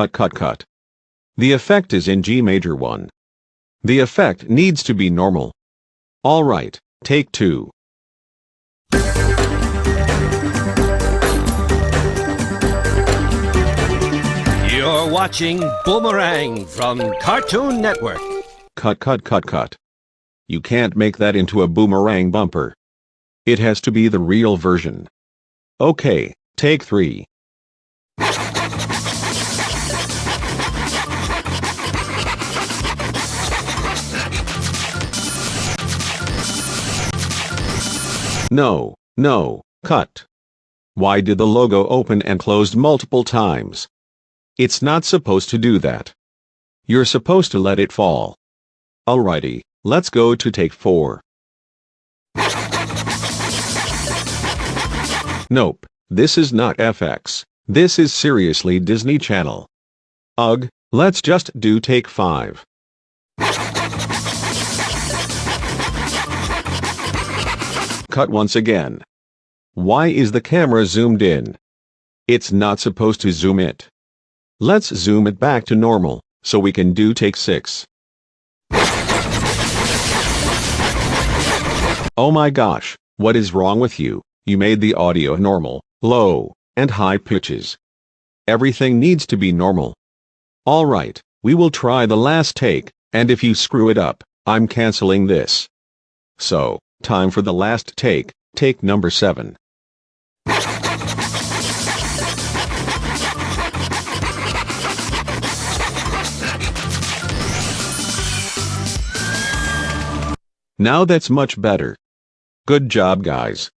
Cut. The effect is in G major 1. The effect needs to be normal. Alright, take 2. You're watching Boomerang from Cartoon Network. Cut. You can't make that into a boomerang bumper. It has to be the real version. Okay, take 3. No, cut. Why did the logo open and close multiple times? It's not supposed to do that. You're supposed to let it fall. Alrighty, let's go to take 4. Nope, this is not FX. This is seriously Disney Channel. Ugh, let's just do take 5. Cut once again. Why is the camera zoomed in? It's not supposed to zoom it. Let's zoom it back to normal, so we can do take 6. Oh my gosh, what is wrong with you? You made the audio normal, low, and high pitches. Everything needs to be normal. Alright, we will try the last take, and if you screw it up, I'm canceling this. So, time for the last take, take number 7. Now that's much better. Good job, guys.